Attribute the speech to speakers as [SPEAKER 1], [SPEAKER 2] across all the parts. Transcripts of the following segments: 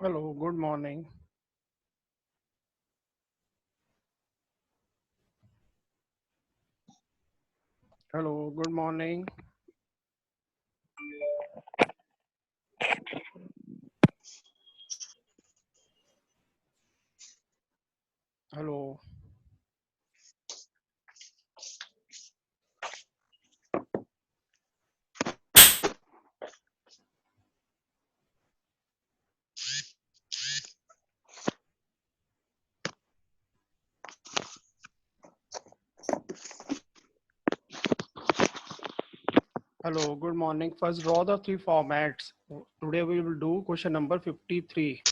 [SPEAKER 1] Hello, good morning. Hello, good morning. Hello. Hello, good morning. First, draw the three formats. Today we will do question number 53.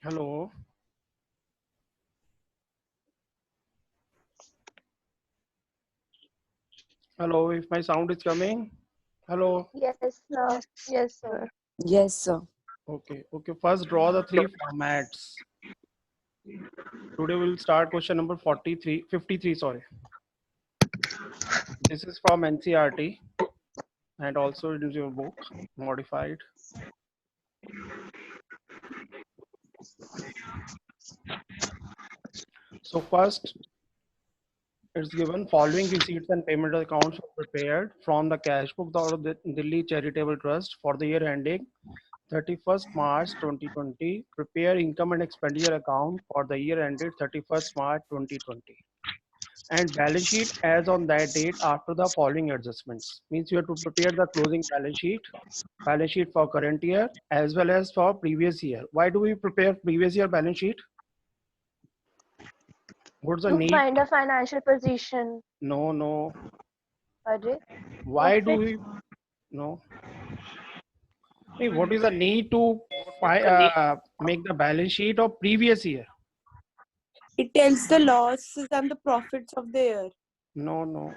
[SPEAKER 1] Hello. Hello, if my sound is coming. Hello.
[SPEAKER 2] Yes, sir. Yes, sir.
[SPEAKER 3] Yes, sir.
[SPEAKER 1] Okay. Okay. First, draw the three formats. Today we'll start question number 53. Sorry. This is from NCRT and also it is your book, modified. So first, it's given following receipts and payment accounts are prepared from the cash book of the Delhi Charitable Trust for the year ending 31st March 2020. Prepare income and expenditure account for the year ended 31st March 2020. And balance sheet as on that date after the following adjustments. Means you have to prepare the closing balance sheet for current year as well as for previous year. Why do we prepare previous year balance sheet? What's the
[SPEAKER 2] To
[SPEAKER 1] need?
[SPEAKER 2] find a financial position.
[SPEAKER 1] No, no.
[SPEAKER 2] Ajay.
[SPEAKER 1] Why do we? No. Hey, what is the need to make the balance sheet of previous year?
[SPEAKER 3] It tells the losses and the profits of the year.
[SPEAKER 1] No, no.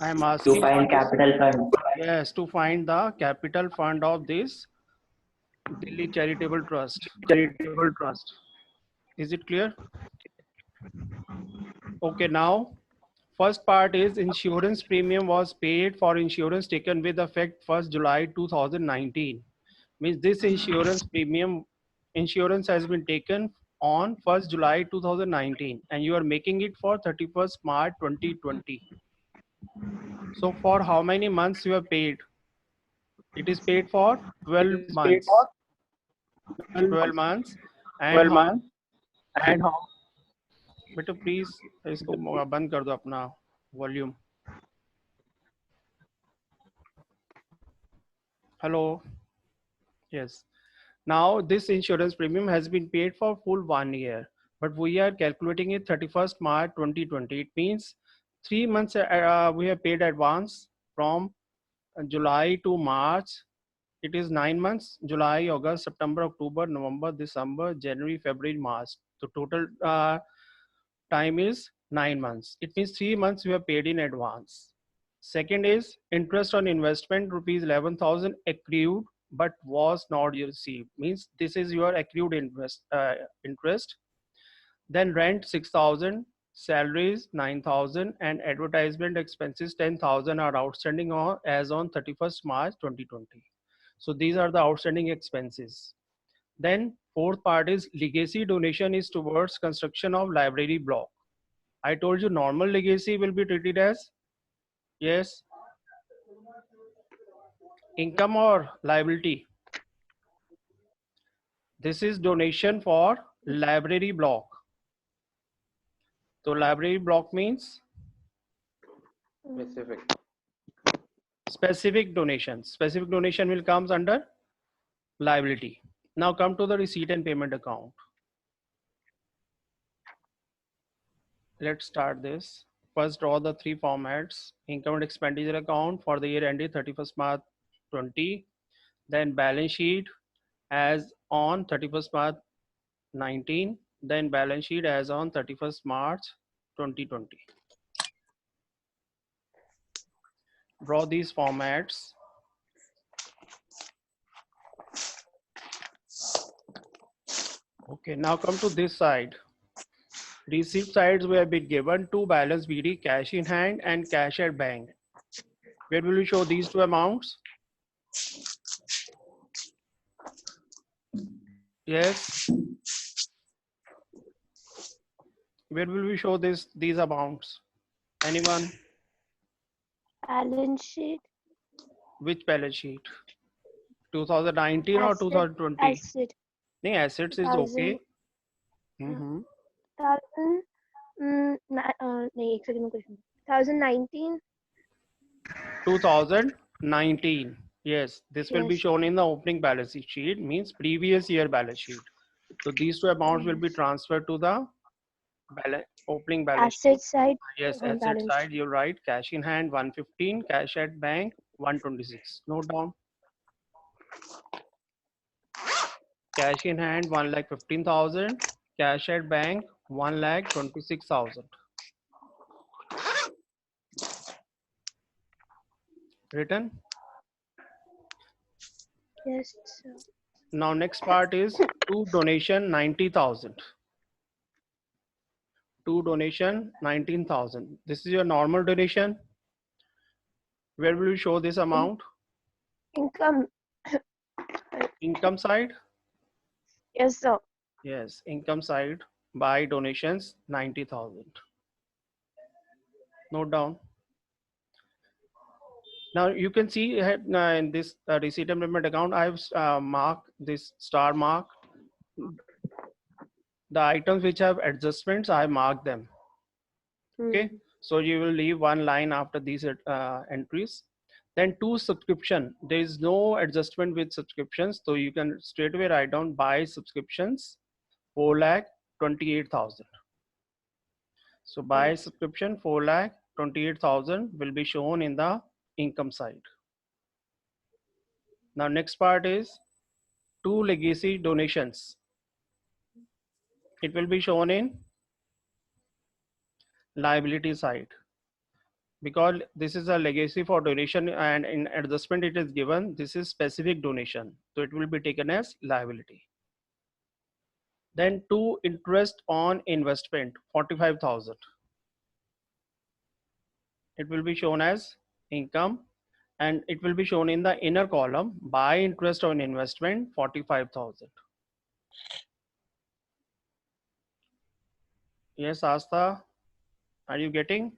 [SPEAKER 1] I am
[SPEAKER 4] To
[SPEAKER 1] asking for
[SPEAKER 4] find
[SPEAKER 1] this.
[SPEAKER 4] capital fund.
[SPEAKER 1] Yes, to find the capital fund of this Delhi Charitable Trust.
[SPEAKER 4] Charitable trust.
[SPEAKER 1] Is it clear? Okay, now first part is insurance premium was paid for insurance taken with effect 1st July 2019. Means this insurance has been taken on 1st July 2019 and you are making it for 31st March 2020. So for how many months you have paid? It is paid for 12
[SPEAKER 4] It is paid
[SPEAKER 1] months.
[SPEAKER 4] for
[SPEAKER 1] 12 months and
[SPEAKER 4] 12
[SPEAKER 1] how
[SPEAKER 4] months and how
[SPEAKER 1] बेटा please इसको बंद कर दो अपना volume hello yes. Now this insurance premium has been paid for full 1 year, but we are calculating it 31st March 2020. It means 3 months we have paid advance from July to March. It is 9 months: July, August, September, October, November, December, January, February, March. The total time is 9 months. It means 3 months we have paid in advance. Second is interest on investment rupees 11,000 accrued but was not received. Means this is your accrued interest. Then rent 6,000, salaries 9,000, and advertisement expenses 10,000 are outstanding on as on 31st March 2020. So these are the outstanding expenses. Then fourth part is legacy donation is towards construction of library block. I told you normal legacy will be treated as yes income or liability. This is donation for library block. So library block means
[SPEAKER 4] specific.
[SPEAKER 1] specific donation. Specific donation will comes under liability. Now come to the receipt and payment account. Let's start this. First draw the three formats. Income and expenditure account for the year ended 31st March 20. Then balance sheet as on 31st March 19. Then balance sheet as on 31st March 2020. draw these formats. Okay, now come to this side. Receipt sides we have been given two balance BD, cash in hand and cash at bank. Where will we show these two amounts? Yes. Where will we show these amounts? Anyone?
[SPEAKER 2] Balance sheet.
[SPEAKER 1] Which balance sheet? 2019 or
[SPEAKER 2] Asset.
[SPEAKER 1] 2020?
[SPEAKER 2] Asset.
[SPEAKER 1] No, assets is okay.
[SPEAKER 2] 1000. 2019.
[SPEAKER 1] 2019. Yes, this will be
[SPEAKER 2] Yes.
[SPEAKER 1] shown in the opening balance sheet, means previous year balance sheet. So these two amounts will be transferred to the opening balance sheet.
[SPEAKER 2] Asset side.
[SPEAKER 1] Yes,
[SPEAKER 2] on
[SPEAKER 1] asset
[SPEAKER 2] balance
[SPEAKER 1] side, you're right. Cash in hand 115, cash at bank 126. Note down. Cash in hand 1,15,000, cash at bank 1,26,000. Written.
[SPEAKER 2] Yes, sir.
[SPEAKER 1] Now next part is to donation 90,000. To donation 19,000. This is your normal donation. Where will you show this amount?
[SPEAKER 2] Income.
[SPEAKER 1] Income side.
[SPEAKER 2] Yes, sir.
[SPEAKER 1] Yes, income side by donations 90,000. Note down. Now you can see in this receipt and payment account, I've marked this star mark. The items which have adjustments, I mark them. Okay, so you will leave one line after these entries. Then to subscription, there is no adjustment with subscriptions, so you can straight away write down buy subscriptions 4,28,000. So buy subscription 4,28,000 will be shown in the income side. Now next part is two legacy donations. It will be shown in liability side, because this is a legacy for donation and in adjustment it is given, this is specific donation, so it will be taken as liability. Then to interest on investment 45,000, it will be shown as income, and it will be shown in the inner column by interest on investment 45,000. Yes, Asta, are you getting?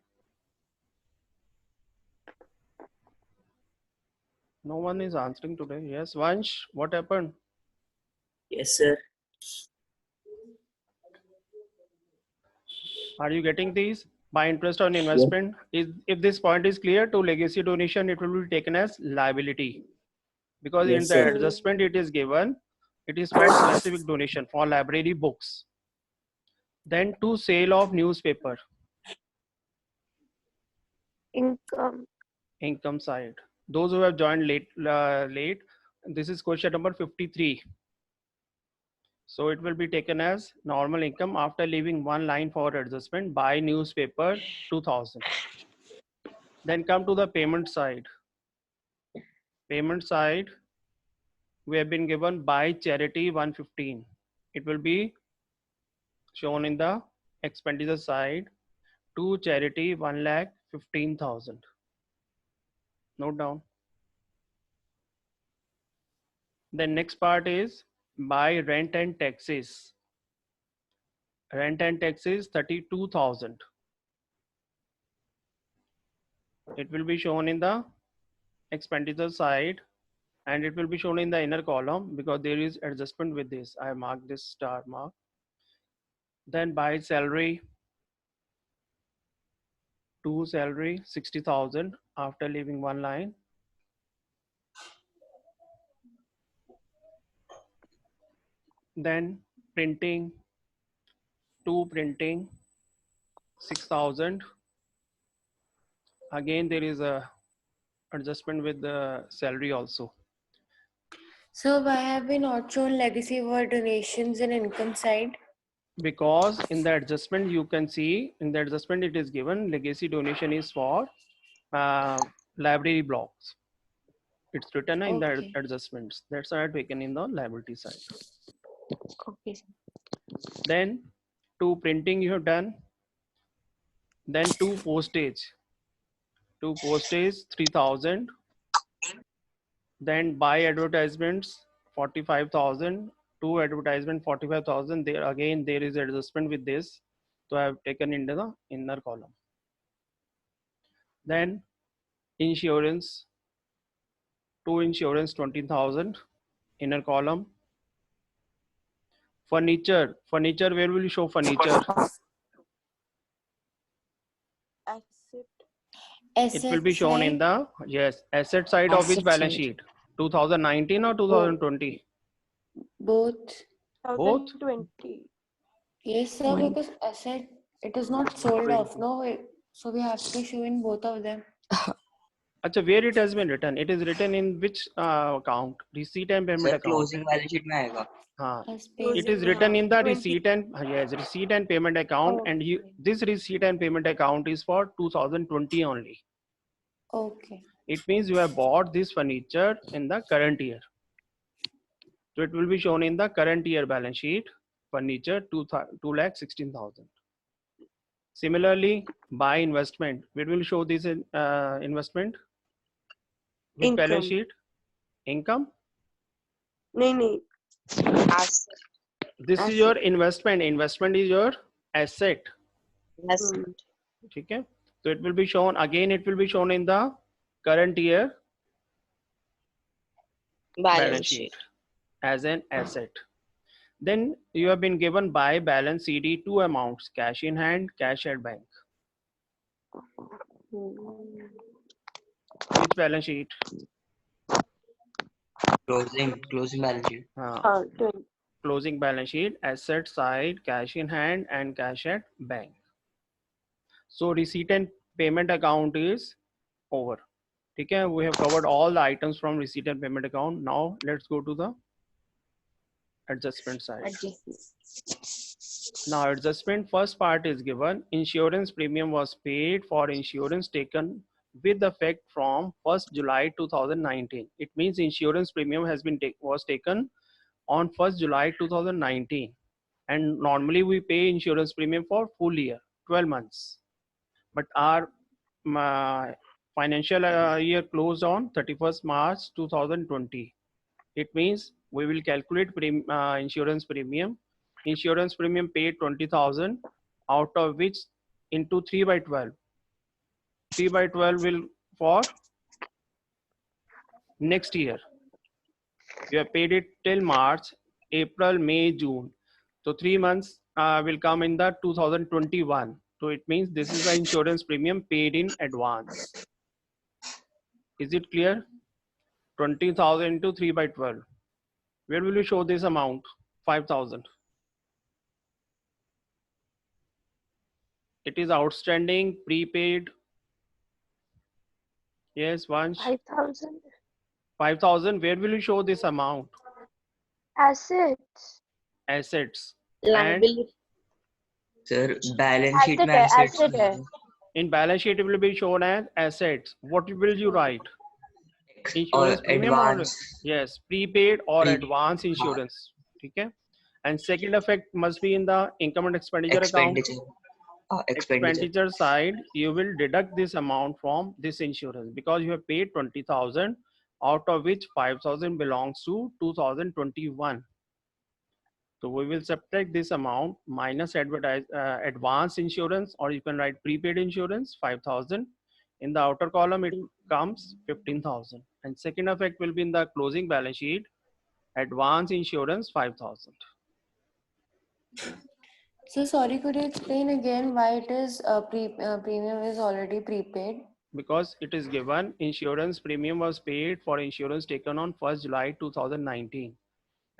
[SPEAKER 1] No one is answering today. Yes, Vansh, what happened?
[SPEAKER 5] Yes, sir.
[SPEAKER 1] Are you getting these? By interest on investment, if this point is clear, to legacy donation, it will be taken as liability, because in
[SPEAKER 5] Yes,
[SPEAKER 1] the
[SPEAKER 5] sir.
[SPEAKER 1] adjustment it is given, it is for specific donation for library books. Then to sale of newspaper,
[SPEAKER 2] Income.
[SPEAKER 1] income side. Those who have joined late, this is question number 53. So it will be taken as normal income after leaving one line for adjustment. Buy newspaper 2,000. Then come to the payment side. Payment side, we have been given buy charity 115. It will be shown in the expenditure side. To charity 1,15,000. Note down. The next part is buy rent and taxes. Rent and taxes 32,000. It will be shown in the expenditure side, and it will be shown in the inner column because there is adjustment with this. I marked this star mark. Then buy salary, to salary 60,000 after leaving one line. Then printing, to printing 6,000. Again, there is a adjustment with the salary also.
[SPEAKER 3] So why have we not shown legacy for donations and income side?
[SPEAKER 1] Because in the adjustment you can see, in the adjustment it is given legacy donation is for library blocks. It's written in the
[SPEAKER 3] Okay.
[SPEAKER 1] adjustments. That's why taken in the liability side.
[SPEAKER 3] Okay.
[SPEAKER 1] Then to printing you have done. Then to postage. To postage 3000. Then buy advertisements 45,000. To advertisement 45,000. There again there is adjustment with this. So I have taken into the inner column. Then insurance. To insurance 20,000. Inner column. Furniture. Furniture, where will you show furniture? It will be
[SPEAKER 3] Asset
[SPEAKER 1] shown in
[SPEAKER 3] side.
[SPEAKER 1] the asset side of which
[SPEAKER 3] Asset
[SPEAKER 1] balance
[SPEAKER 3] side.
[SPEAKER 1] sheet? 2019 or 2020?
[SPEAKER 3] Both.
[SPEAKER 1] Both?
[SPEAKER 2] 2020.
[SPEAKER 3] Yes, sir, because asset, it is not sold off, no? So we have to show in both of them.
[SPEAKER 1] Achha, where it has been written? It is written in which account? Receipt and payment
[SPEAKER 5] sir
[SPEAKER 1] account.
[SPEAKER 5] Closing balance sheet में आएगा.
[SPEAKER 1] हाँ.
[SPEAKER 3] As paid.
[SPEAKER 1] It is written in the
[SPEAKER 2] 20.
[SPEAKER 1] receipt and yes, receipt and payment account, and you
[SPEAKER 3] Okay.
[SPEAKER 1] this receipt and payment account is for 2020 only.
[SPEAKER 3] Okay.
[SPEAKER 1] It means you have bought this furniture in the current year. So it will be shown in the current year balance sheet. Furniture 2,16,000. Similarly, buy investment. We will show this in investment. Which balance
[SPEAKER 2] Income.
[SPEAKER 1] sheet? Income.
[SPEAKER 2] नहीं.
[SPEAKER 1] This is your investment. Investment is your asset. Okay. So it will be shown again. It will be shown in the current year balance sheet as an asset. Then you have been given by balance CD two amounts: cash in hand, cash at bank. Which balance sheet?
[SPEAKER 5] Closing balance sheet.
[SPEAKER 2] 20.
[SPEAKER 1] Closing balance sheet, asset side, cash in hand and cash at bank. So receipt and payment account is over. Okay, we have covered all the items from receipt and payment account. Now let's go to the adjustment side. Now adjustment, first part is given. Insurance premium was paid for insurance taken with effect from 1st July 2019. It means insurance premium has been was taken on 1st July 2019, and normally we pay insurance premium for full year, 12 months. But our financial year closed on 31st March 2020. It means we will calculate insurance premium. Insurance premium paid 20,000, out of which into 3 by 12. 3 by 12 will for next year. You have paid it till March, April, May, June. So 3 months will come in the 2021. So it means this is the insurance premium paid in advance. Is it clear? 20,000 into 3 by 12. Where will you show this amount? 5,000. It is outstanding, prepaid. Yes, Vansh.
[SPEAKER 2] 5,000.
[SPEAKER 1] 5,000. Where will you show this amount?
[SPEAKER 2] Assets.
[SPEAKER 1] Assets.
[SPEAKER 2] Liability.
[SPEAKER 5] Sir balance sheet
[SPEAKER 2] Asset
[SPEAKER 5] में
[SPEAKER 2] है,
[SPEAKER 5] assets
[SPEAKER 2] asset है.
[SPEAKER 1] In balance sheet, it will be shown as assets. What will you write?
[SPEAKER 5] or
[SPEAKER 1] Insurance premium or
[SPEAKER 5] advance.
[SPEAKER 1] yes, prepaid or
[SPEAKER 5] Pre-
[SPEAKER 1] advance insurance. Okay. And second effect must be in the income and expenditure account.
[SPEAKER 5] Expenditure. Expenditure.
[SPEAKER 1] Expenditure side, you will deduct this amount from this insurance because you have paid 20,000, out of which 5,000 belongs to 2021. So we will subtract this amount minus advance insurance, or you can write prepaid insurance 5,000. In the outer column it comes 15,000, and second effect will be in the closing balance sheet, advance insurance 5,000.
[SPEAKER 3] So sorry, could you explain again why it is premium is already prepaid?
[SPEAKER 1] Because it is given insurance premium was paid for insurance taken on 1st July 2019,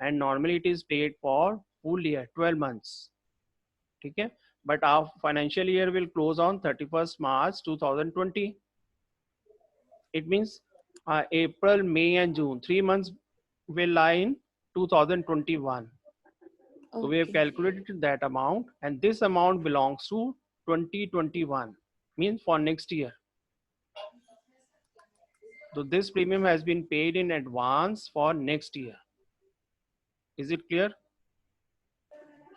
[SPEAKER 1] and normally it is paid for full year, 12 months. Okay, but our financial year will close on 31st March 2020. It means April, May and June, 3 months will lie in 2021. So we have
[SPEAKER 3] Okay.
[SPEAKER 1] calculated that amount, and this amount belongs to 2021, means for next year. So this premium has been paid in advance for next year. Is it clear?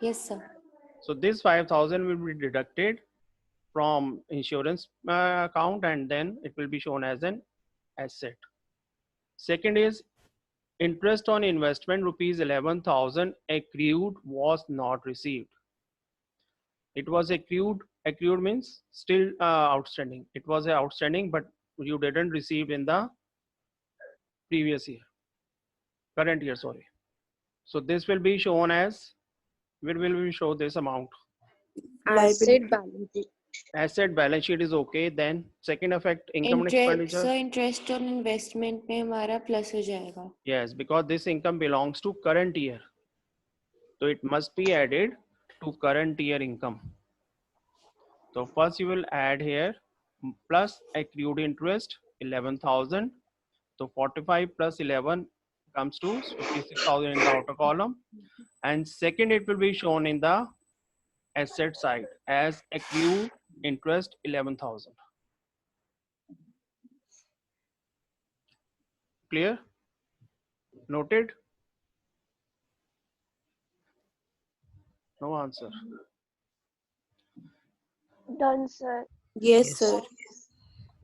[SPEAKER 3] Yes, sir.
[SPEAKER 1] So this 5,000 will be deducted from insurance account, and then it will be shown as an asset. Second is interest on investment rupees 11,000 accrued was not received. It was accrued. Accrued means still outstanding. It was outstanding, but you didn't receive in the previous year, current year, sorry. So this will be shown as, where will we show this amount?
[SPEAKER 2] Asset balance sheet.
[SPEAKER 1] Asset balance sheet is okay. Then second effect, income and
[SPEAKER 3] Interest,
[SPEAKER 1] expenditure.
[SPEAKER 3] sir, interest on investment में हमारा plus हो जाएगा.
[SPEAKER 1] Yes, because this income belongs to current year. So it must be added to current year income. So first you will add here plus accrued interest 11,000. So 45 plus 11 comes to 56,000 in the outer column. And second, it will be shown in the asset side as accrued interest 11,000. Clear? Noted? No answer.
[SPEAKER 2] Done, sir.
[SPEAKER 5] Yes, sir.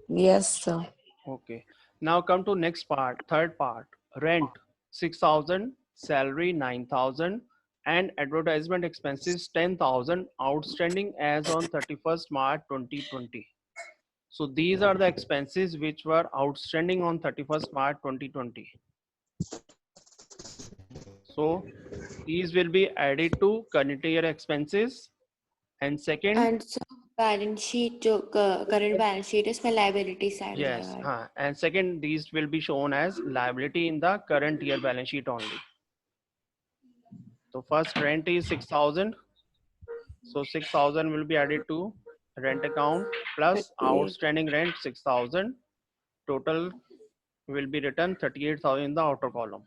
[SPEAKER 6] Yes, sir.
[SPEAKER 1] Okay. Now come to next part, third part. Rent 6,000, salary 9,000, and advertisement expenses 10,000 outstanding as on 31st March 2020. So these are the expenses which were outstanding on 31st March 2020. So these will be added to current year expenses. And second,
[SPEAKER 3] And so balance sheet जो current balance sheet है इसमें liability side हो
[SPEAKER 1] yes,
[SPEAKER 3] जाएगा.
[SPEAKER 1] and second, these will be shown as liability in the current year balance sheet only. So first rent is 6,000. So 6,000 will be added to rent account plus
[SPEAKER 3] 38.
[SPEAKER 1] outstanding rent 6,000. Total will be written 38,000 in the outer column.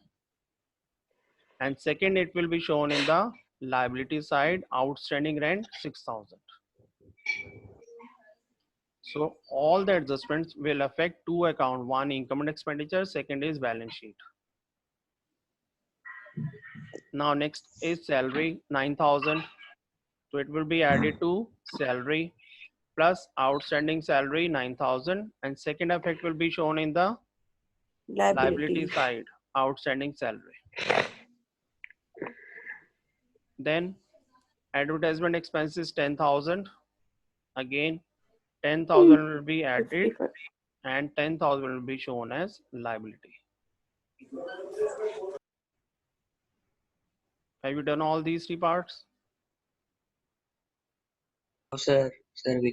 [SPEAKER 1] And second, it will be shown in the liability side, outstanding rent 6,000. So all the adjustments will affect two accounts. One, income and expenditure. Second is balance sheet. Now next is salary 9,000. So it will be added to salary plus outstanding salary 9,000, and second effect will be shown in the liability side, outstanding salary. Then advertisement expenses 10,000. Again 10,000 will be added
[SPEAKER 2] 55.
[SPEAKER 1] and 10,000 will be shown as liability. Have you done all these three parts?
[SPEAKER 5] No, sir. Sir, will.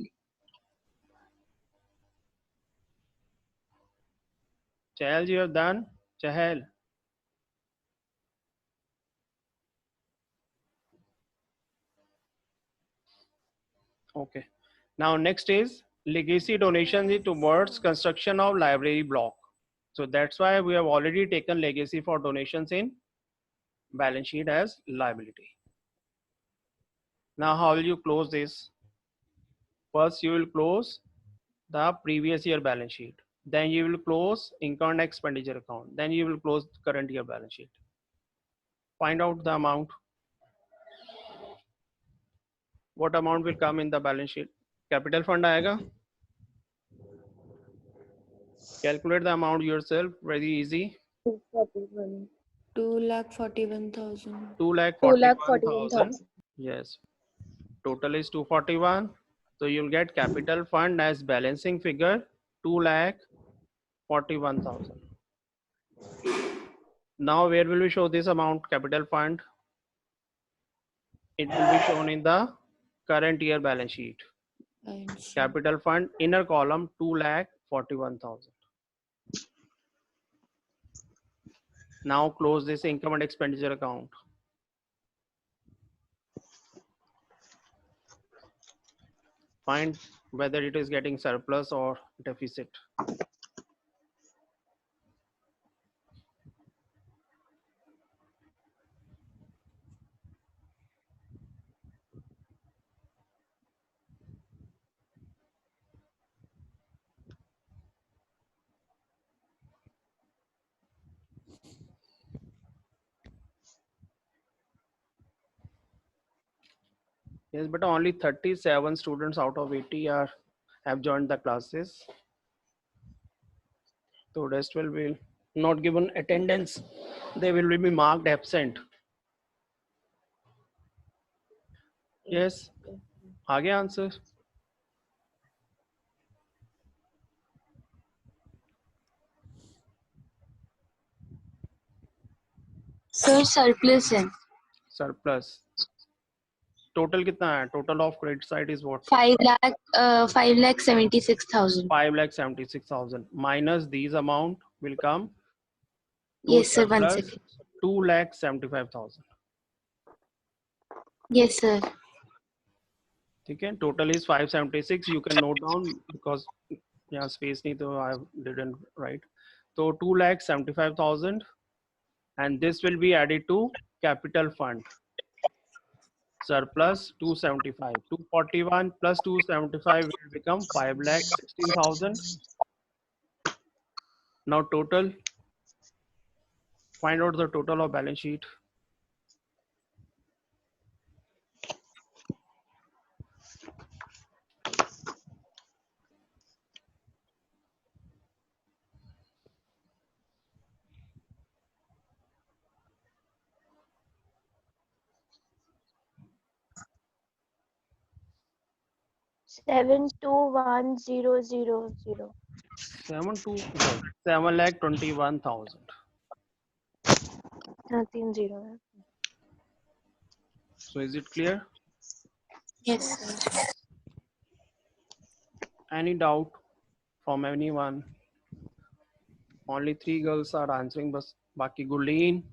[SPEAKER 1] Chahal, you have done? Chahal. Okay. Now next is legacy donations towards construction of library block. So that's why we have already taken legacy for donations in balance sheet as liability. Now how will you close this? First you will close the previous year balance sheet. Then you will close income and expenditure account. Then you will close current year balance sheet. Find out the amount. What amount will come in the balance sheet? Capital fund आएगा. Calculate the amount yourself. Very easy.
[SPEAKER 2] 241.
[SPEAKER 3] 2,41,000.
[SPEAKER 1] 2,41,000. Yes. Total is 241. So you'll get capital fund as balancing figure 2,41,000. Now where will we show this amount, capital fund? It will be shown in the current year balance sheet.
[SPEAKER 3] Balance sheet.
[SPEAKER 1] Capital fund inner column 2,41,000. Now close this income and expenditure account. Find whether it is getting surplus or deficit. Yes, but only 37 students out of 80 have joined the classes. So rest will be not given attendance. They will be marked absent. Yes. आगे answer.
[SPEAKER 2] Sir surplus है
[SPEAKER 1] Surplus. Total कितना है? Total of credit side is what?
[SPEAKER 2] 5,76,000.
[SPEAKER 1] 5,76,000 minus these amount will come to
[SPEAKER 2] Yes sir, one
[SPEAKER 1] surplus
[SPEAKER 2] second.
[SPEAKER 1] 2,75,000.
[SPEAKER 2] Yes sir.
[SPEAKER 1] ठीक है, total is 576. You can note down because yeah space नहीं तो I didn't write. So 2,75,000 and this will be added to capital fund. Surplus 275. 241 plus 275 will become 5,16,000. Now total. Find out the total of balance sheet.
[SPEAKER 2] Seven two 1,000.
[SPEAKER 1] 7,21,000.
[SPEAKER 2] Nothing zero.
[SPEAKER 1] So is it clear?
[SPEAKER 2] Yes sir.
[SPEAKER 1] Any doubt from anyone? Only 3 girls are answering, but Baki Gurleen.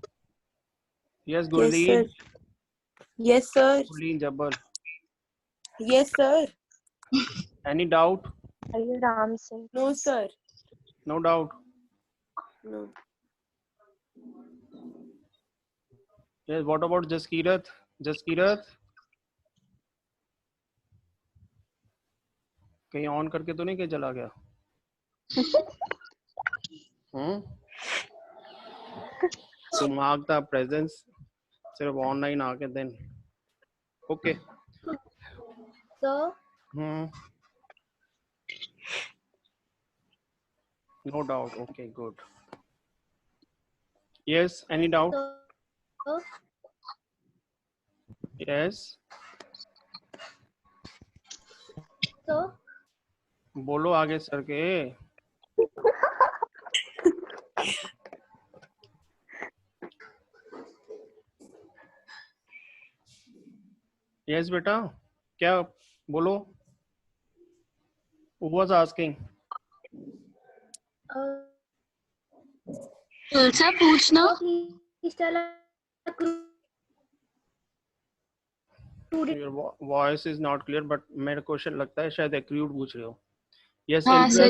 [SPEAKER 1] Yes, Gurleen.
[SPEAKER 6] Yes, sir.
[SPEAKER 1] Gurleen Jabbar.
[SPEAKER 6] Yes, sir.
[SPEAKER 1] Any doubt?
[SPEAKER 2] Ram sir.
[SPEAKER 6] No, sir.
[SPEAKER 1] No doubt.
[SPEAKER 6] No.
[SPEAKER 1] Yes, what about Jaskirat? Jaskirat? कहीं on करके तो नहीं कहीं चला गया? To mark the presence, सिर्फ online आके then. Okay.
[SPEAKER 2] Sir.
[SPEAKER 1] No doubt. Okay, good. Yes, any doubt?
[SPEAKER 2] Sir.
[SPEAKER 1] Yes.
[SPEAKER 2] Sir.
[SPEAKER 1] बोलो आगे सर के. Yes, बेटा. क्या बोलो? Who was asking?
[SPEAKER 2] तुलसा पूछना.
[SPEAKER 1] Your voice is not clear, but मेरा क्वेश्चन लगता है शायद accrued पूछ रहे हो. Yes,
[SPEAKER 2] हाँ, sir,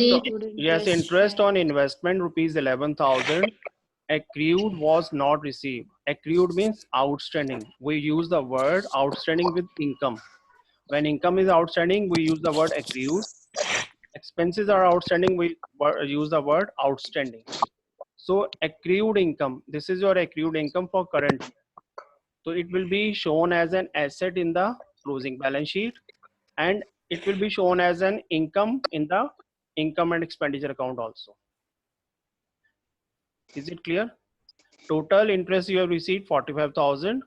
[SPEAKER 1] interest on investment rupees 11,000 accrued was not received. Accrued means outstanding. We use the word outstanding with income. When income is outstanding, we use the word accrued. Expenses are outstanding, we use the word outstanding. So accrued income, this is your accrued income for current year. So it will be shown as an asset in the closing balance sheet, and it will be shown as an income in the income and expenditure account also. Is it clear? Total interest you have received 45,000,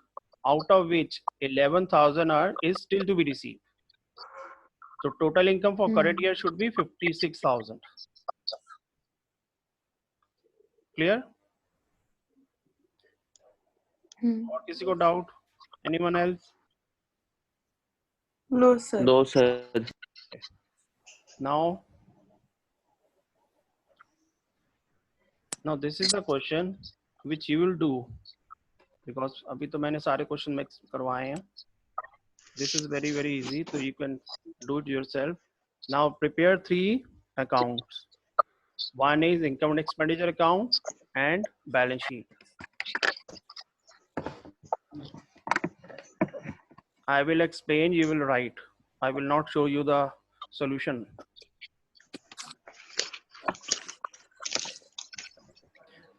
[SPEAKER 1] out of which 11,000 is still to be received. So total income for current year should be 56,000. Clear? और किसी को doubt? Anyone else?
[SPEAKER 6] No, sir.
[SPEAKER 5] No, sir.
[SPEAKER 1] Now this is the question which you will do, because अभी तो मैंने सारे question mix करवाए हैं. This is very easy, so you can do it yourself. Now prepare 3 accounts. One is income and expenditure account and balance sheet. I will explain, you will write. I will not show you the solution.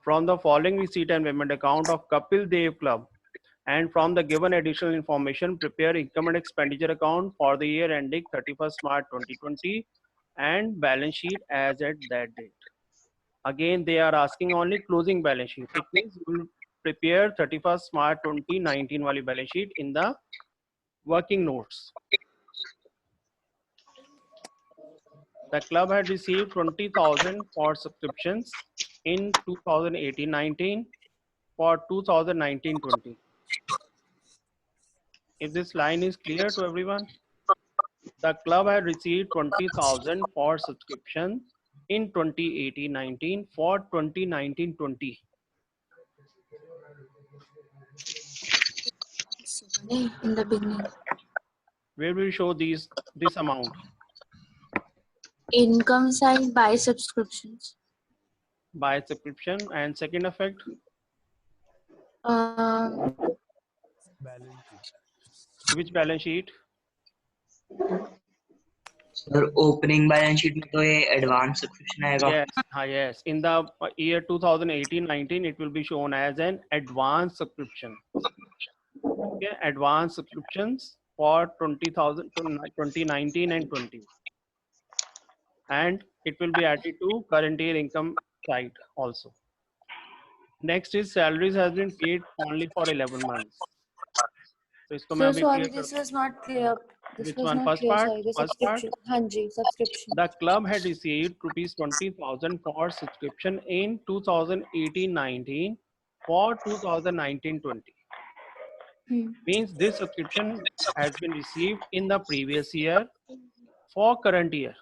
[SPEAKER 1] From the following receipt and payment account of Kapil Dev Club, And from the given additional information, prepare income and expenditure account for the year ending 31st March 2020 and balance sheet as at that date. Again, they are asking only closing balance sheet. It means you will prepare 31st March 2019 wali balance sheet in the working notes. The club had received 20,000 for subscriptions in 2018-19 for 2019-20. If this line is clear to everyone, the club had received 20,000 for subscription in 2018-19 for 2019-20.
[SPEAKER 3] In the beginning.
[SPEAKER 1] Where will show this amount?
[SPEAKER 2] Income side by subscriptions.
[SPEAKER 1] By subscription. And second effect, which balance sheet?
[SPEAKER 5] Sir opening balance sheet में तो ये advance subscription आएगा.
[SPEAKER 1] Yes. In the year 2018-19, it will be shown as an advanced subscription. Okay, advanced subscriptions for 20,000 to 2019 and 20. And it will be added to current year income side also. Next is salaries has been paid only for 11 months. So इसको मैं
[SPEAKER 3] So
[SPEAKER 1] अभी
[SPEAKER 3] sorry,
[SPEAKER 1] clear
[SPEAKER 3] this
[SPEAKER 1] करता हूँ.
[SPEAKER 3] was not clear. This
[SPEAKER 1] Which
[SPEAKER 3] was
[SPEAKER 1] one?
[SPEAKER 3] not
[SPEAKER 1] First
[SPEAKER 3] clear.
[SPEAKER 1] part?
[SPEAKER 3] Sorry, the
[SPEAKER 1] First part?
[SPEAKER 3] subscription. Hanji, subscription.
[SPEAKER 1] The club had received rupees 20,000 for subscription in 2018-19 for 2019-20. Means this subscription has been received in the previous year for current year.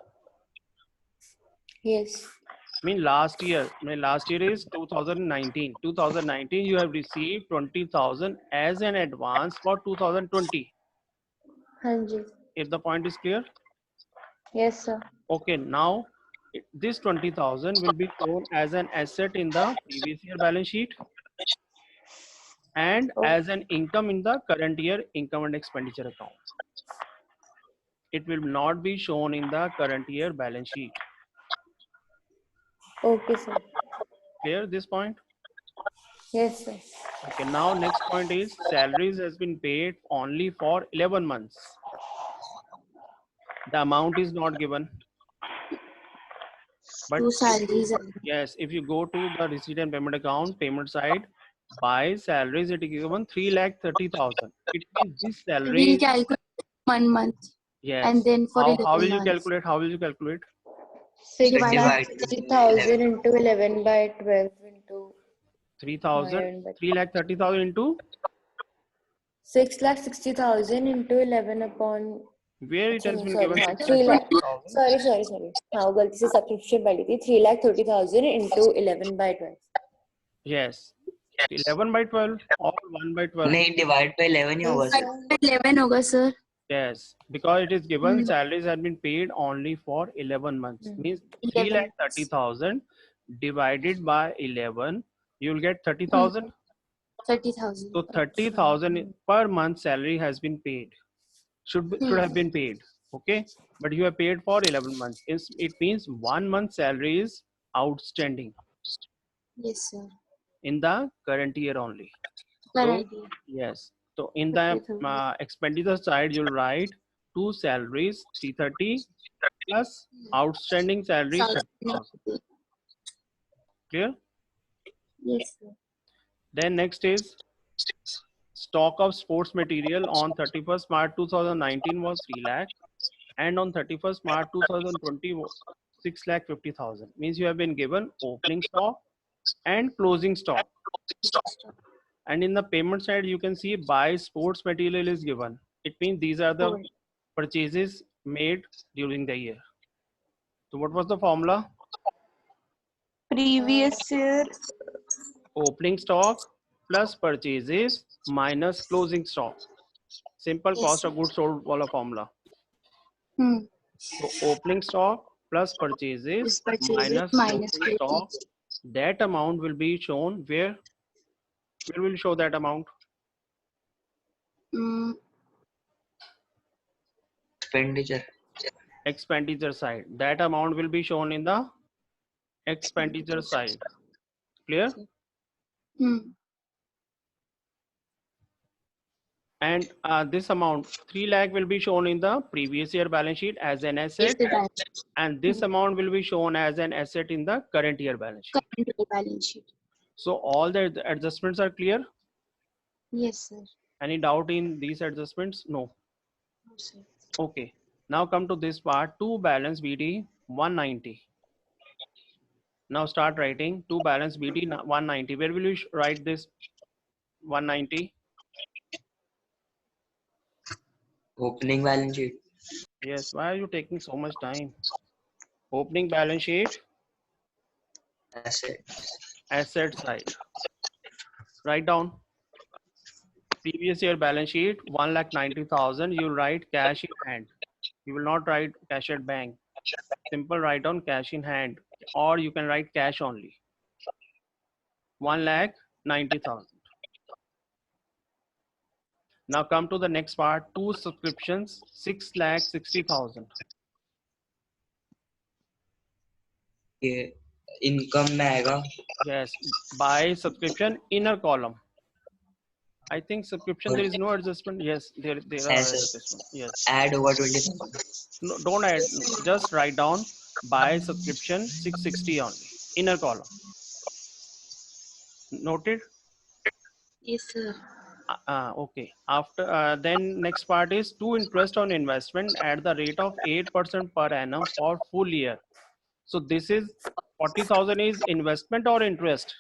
[SPEAKER 3] Yes.
[SPEAKER 1] Mean last year is 2019. 2019 you have received 20,000 as an advance for 2020.
[SPEAKER 3] Hanji.
[SPEAKER 1] If the point is clear.
[SPEAKER 3] Yes, sir.
[SPEAKER 1] Okay, now this 20,000 will be shown as an asset in the previous year balance sheet and as an income in the current year income and expenditure account. It will not be shown in the current year balance sheet.
[SPEAKER 3] Okay, sir.
[SPEAKER 1] Clear this point?
[SPEAKER 3] Yes, sir.
[SPEAKER 1] Okay, now next point is salaries has been paid only for 11 months. The amount is not given. But
[SPEAKER 2] Two salaries.
[SPEAKER 1] yes, if you go to the receipt and payment account, payment side, by salaries it is given 3,30,000. It means this salary.
[SPEAKER 2] We calculate 1 month.
[SPEAKER 1] Yes.
[SPEAKER 2] And then for
[SPEAKER 1] How will
[SPEAKER 2] 11
[SPEAKER 1] you
[SPEAKER 2] months.
[SPEAKER 1] calculate? How will you calculate?
[SPEAKER 3] 6,60,000 into 11 by 12 into
[SPEAKER 1] 3,000, 3,30,000 into
[SPEAKER 3] 6,60,000 into 11 upon.
[SPEAKER 1] where it has been
[SPEAKER 3] Sorry,
[SPEAKER 1] given.
[SPEAKER 3] हाँ, 3 lakh. Sorry. हाँ, वो गलती से subscription पड़ी थी. 3,30,000 into 11 by 12.
[SPEAKER 1] Yes. 11 by 12 or 1 by 12.
[SPEAKER 5] नहीं divide by 11 ही होगा sir.
[SPEAKER 2] 11 होगा sir.
[SPEAKER 1] Yes, because it is given salaries have been paid only for 11 months. Means 3,30,000 divided by 11, you will get 30,000.
[SPEAKER 2] 30,000.
[SPEAKER 1] So 30,000 per month salary has been paid. Should have been paid. Okay, but you have paid for 11 months. It means 1 month salary is outstanding
[SPEAKER 2] Yes sir.
[SPEAKER 1] in the current year only.
[SPEAKER 2] Current
[SPEAKER 1] So, yes. So in the expenditure side, you'll write two salaries 330 plus outstanding salary 30,000. Clear?
[SPEAKER 2] Yes sir.
[SPEAKER 1] Then next is stock of sports material on 31st March 2019 was 3 lakh and on 31st March 2020 was 6,50,000. Means you have been given opening stock and closing stock. And in the payment side, you can see buy sports material is given. It means these are the purchases made during the year. So what was the formula?
[SPEAKER 6] Previous year.
[SPEAKER 1] Opening stock plus purchases minus closing stock. Simple cost of goods sold wala formula. So opening stock plus purchases minus closing stock. That amount will be shown where? Where will show that amount?
[SPEAKER 5] Expenditure.
[SPEAKER 1] Expenditure side. That amount will be shown in the expenditure side. Clear? And this amount 3 lakh will be shown in the previous year balance sheet as an
[SPEAKER 2] Yes,
[SPEAKER 1] asset,
[SPEAKER 2] the balance
[SPEAKER 1] and this amount will be shown as an asset in the current year balance sheet.
[SPEAKER 2] current year balance sheet.
[SPEAKER 1] So all the adjustments are clear.
[SPEAKER 2] Yes, sir.
[SPEAKER 1] Any doubt in these adjustments? No.
[SPEAKER 2] No, sir.
[SPEAKER 1] Okay. Now come to this part, to balance BT 190. Now start writing to balance BT 190. Where will you write this 190?
[SPEAKER 5] Opening balance sheet.
[SPEAKER 1] Yes. Why are you taking so much time? Opening balance sheet,
[SPEAKER 5] Asset.
[SPEAKER 1] asset side. Write down previous year balance sheet 1,90,000. You write cash in hand. You will not write cash at bank. Simple write down cash in hand, or you can write cash only. 1,90,000. Now come to the next part, 2 subscriptions, 6,60,000.
[SPEAKER 5] ये income में आएगा.
[SPEAKER 1] Yes, by subscription, inner column. I think subscription there is no adjustment. Yes, there are
[SPEAKER 5] Yes,
[SPEAKER 1] adjustments. Yes.
[SPEAKER 5] Add over 20,000.
[SPEAKER 1] No, don't add. Just write down by subscription 660 only. Inner column. Noted.
[SPEAKER 2] Yes, sir.
[SPEAKER 1] Okay. After then next part is to interest on investment at the rate of 8% per annum for full year. So this is 40,000 is investment or interest?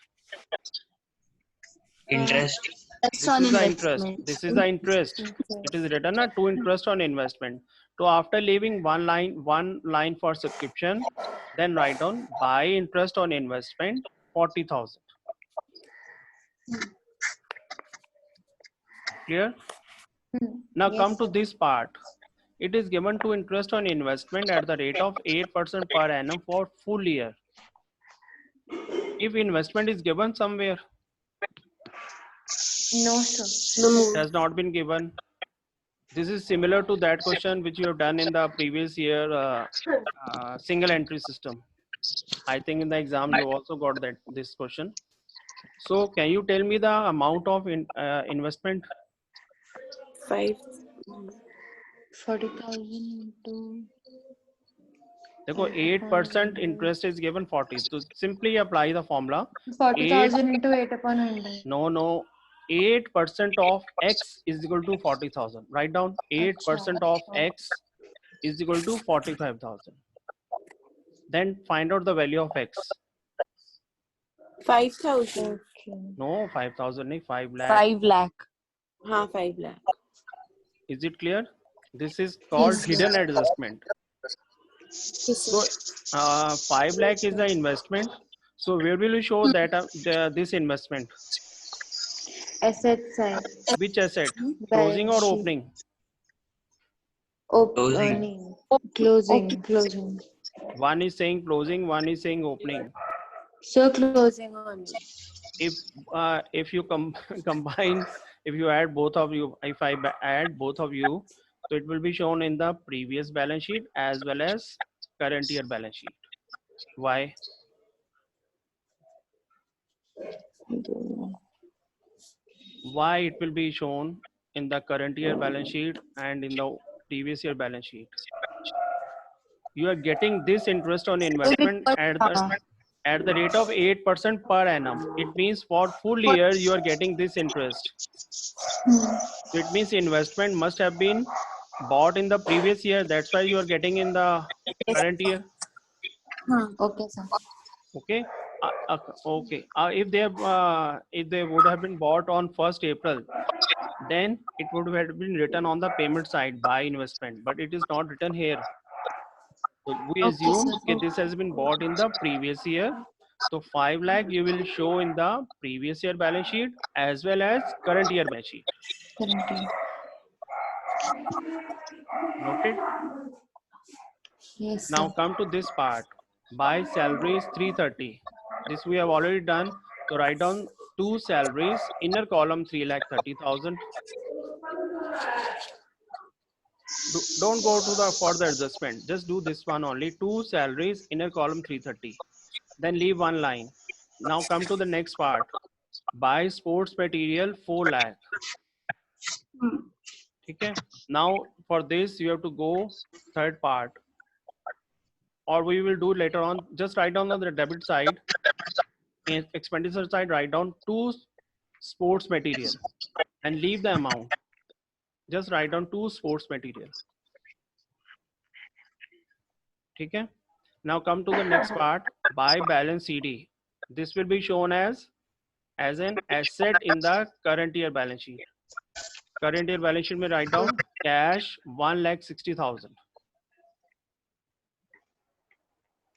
[SPEAKER 5] Interest.
[SPEAKER 2] That's
[SPEAKER 1] This
[SPEAKER 2] on
[SPEAKER 1] is the
[SPEAKER 2] investment.
[SPEAKER 1] interest. This is the interest. It is written to interest on investment. So after leaving one line for subscription, then write down by interest on investment 40,000. Clear? Now come to this part. It is given to interest on investment at the rate of 8% per annum for full year. If investment is given somewhere,
[SPEAKER 3] No, sir.
[SPEAKER 1] it has not been given. This is similar to that question which you have done in the previous year single entry system. I think in the exam you also got this question. So can you tell me the amount of investment?
[SPEAKER 6] 5.
[SPEAKER 3] 40,000 into.
[SPEAKER 1] देखो 8% interest is given 40. So simply apply the formula.
[SPEAKER 3] 40,000 into 8 upon 100.
[SPEAKER 1] No. 8% of X is equal to 40,000. Write down 8% of X is equal to 45,000. Then find out the value of X.
[SPEAKER 6] 5,000.
[SPEAKER 3] Okay.
[SPEAKER 1] No, 5,000 nahi, 5 lakh.
[SPEAKER 6] 5 lakh. हाँ 5 lakh.
[SPEAKER 1] Is it clear? This is called
[SPEAKER 2] Yes,
[SPEAKER 1] hidden adjustment.
[SPEAKER 2] Yes,
[SPEAKER 1] So
[SPEAKER 2] sir.
[SPEAKER 1] 5 lakh is the investment. So where will you show that this investment?
[SPEAKER 3] Asset side.
[SPEAKER 1] Which asset? Closing or
[SPEAKER 3] Balance sheet.
[SPEAKER 1] opening?
[SPEAKER 3] Opening. Closing.
[SPEAKER 1] One is saying closing, one is saying opening.
[SPEAKER 3] So closing only.
[SPEAKER 1] If you combine, if you add both of you, if I add both of you, so it will be shown in the previous balance sheet as well as current year balance sheet. Why? Why it will be shown in the current year balance sheet and in the previous year balance sheet? You are getting this interest on investment at the rate of 8% per annum. It means for full year you are getting this interest. So it means investment must have been bought in the previous year. That's why you are getting in the current year.
[SPEAKER 3] Okay, sir.
[SPEAKER 1] Okay. Okay. If they would have been bought on 1st April, then it would have been written on the payment side by investment, but it is not written here. So we assume that this has been bought in the previous year. So 5 lakh you will show in the previous year balance sheet as well as current year balance sheet. Noted?
[SPEAKER 3] Yes,
[SPEAKER 1] Now
[SPEAKER 3] sir.
[SPEAKER 1] come to this part. By salaries 330. This we have already done. So write down 2 salaries, inner column 3,30,000. Don't go to the further adjustment. Just do this one only. 2 salaries, inner column 330. Then leave one line. Now come to the next part. Buy sports material 4 lakh. ठीक है. Now for this you have to go third part, or we will do later on. Just write down on the debit side, in expenditure side, write down 2 sports material and leave the amount. Just write down 2 sports material. ठीक है. Now come to the next part, buy balance CD. This will be shown as an asset in the current year balance sheet. Current year balance sheet में write down cash 1,60,000.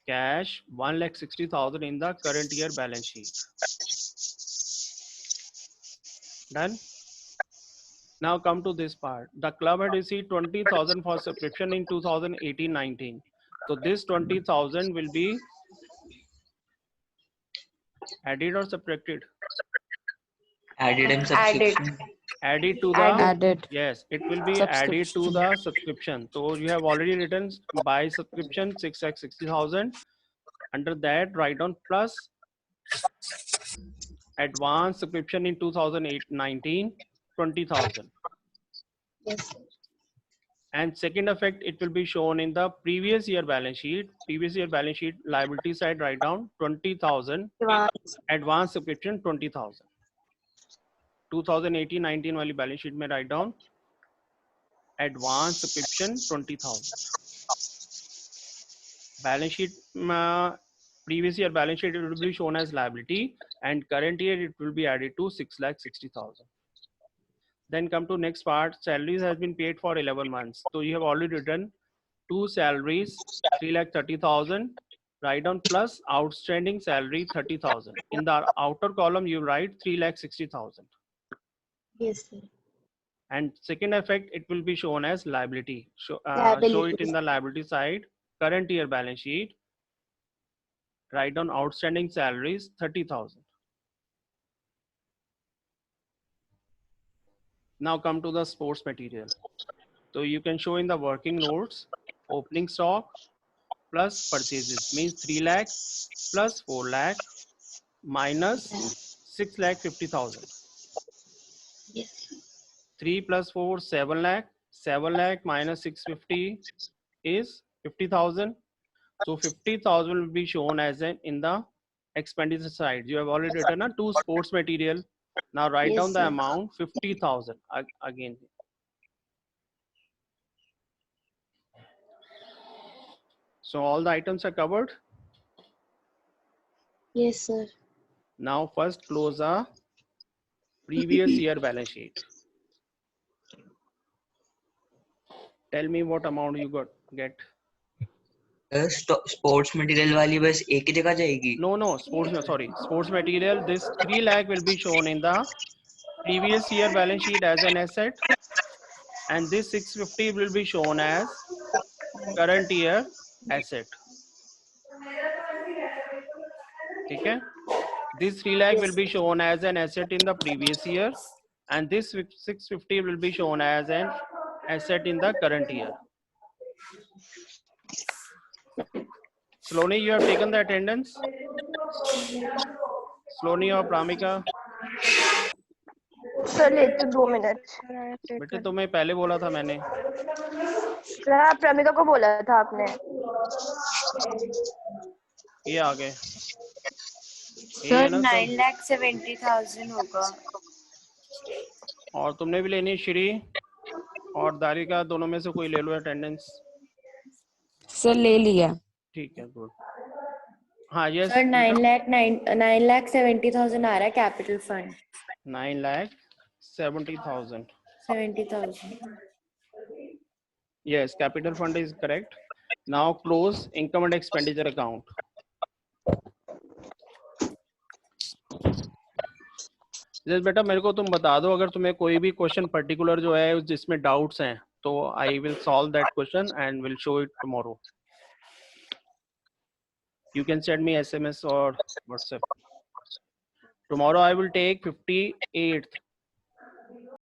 [SPEAKER 1] Cash 1,60,000 in the current year balance sheet. Done. Now come to this part. The club had received 20,000 for subscription in 2018-19. So this 20,000 will be added or subtracted?
[SPEAKER 5] Added in subscription.
[SPEAKER 1] Added to the
[SPEAKER 3] Added.
[SPEAKER 1] yes, it will be added to the subscription. So you have already written by subscription 6,60,000. Under that, write down plus advance subscription in 2018-19 20,000.
[SPEAKER 2] Yes, sir.
[SPEAKER 1] And second effect, it will be shown in the previous year balance sheet. Previous year balance sheet liability side, write down 20,000
[SPEAKER 2] Advance.
[SPEAKER 1] advance subscription 20,000. 2018-19 वाली balance sheet में write down advance subscription 20,000. Balance sheet previous year balance sheet, it will be shown as liability, and current year it will be added to 6,60,000. Then come to next part. Salaries has been paid for 11 months. So you have already written 2 salaries 3,30,000. Write down plus outstanding salary 30,000. In the outer column you write 3,60,000.
[SPEAKER 2] Yes, sir.
[SPEAKER 1] And second effect, it will be shown as liability. Show
[SPEAKER 2] Liability.
[SPEAKER 1] it in the liability side. Current year balance sheet. Write down outstanding salaries 30,000. Now come to the sports material. So you can show in the working notes, opening stock plus purchases means 3 lakh plus 4 lakh minus 6,50,000.
[SPEAKER 2] Yes, sir.
[SPEAKER 1] 3 plus 4, 7 lakh. 7 lakh minus 650 is 50,000. So 50,000 will be shown as in the expenditure side. You have already written a 2 sports material. Now write
[SPEAKER 2] Yes,
[SPEAKER 1] down the
[SPEAKER 2] sir.
[SPEAKER 1] amount 50,000 again. So all the items are covered.
[SPEAKER 2] Yes, sir.
[SPEAKER 1] Now first close a previous year balance sheet. Tell me what amount you get.
[SPEAKER 5] Sports material वाली बस एक ही जगह जाएगी.
[SPEAKER 1] No, sports material. This 3 lakh will be shown in the previous year balance sheet as an asset, and this 650 will be shown as current year asset. Okay. This 3 lakh will be shown as an asset in the previous year, and this 650 will be shown as an asset in the current year. Slowly, you have taken the attendance. Slowly or Pramika?
[SPEAKER 7] Sir लेते 2 minute.
[SPEAKER 1] बेटे तुम्हें पहले बोला था मैंने.
[SPEAKER 7] Sir Pramika को बोला था आपने.
[SPEAKER 1] ये आ गए.
[SPEAKER 3] सर 9,70,000 होगा.
[SPEAKER 1] और तुमने भी लेनी श्री और दारिका, दोनों में से कोई ले लो अटेंडेंस.
[SPEAKER 6] सर ले लिया.
[SPEAKER 1] ठीक है, गुड. हाँ यस
[SPEAKER 3] सर 9,70,000 आ रहा है capital fund.
[SPEAKER 1] 9,70,000.
[SPEAKER 3] 70,000.
[SPEAKER 1] Yes, capital fund is correct. Now close income and expenditure account. Just बेटा मेरे को तुम बता दो अगर तुम्हें कोई भी क्वेश्चन पर्टिकुलर जो है जिसमें डाउट्स हैं तो I will solve that question and will show it tomorrow. You can send me SMS or WhatsApp. Tomorrow I will take 58th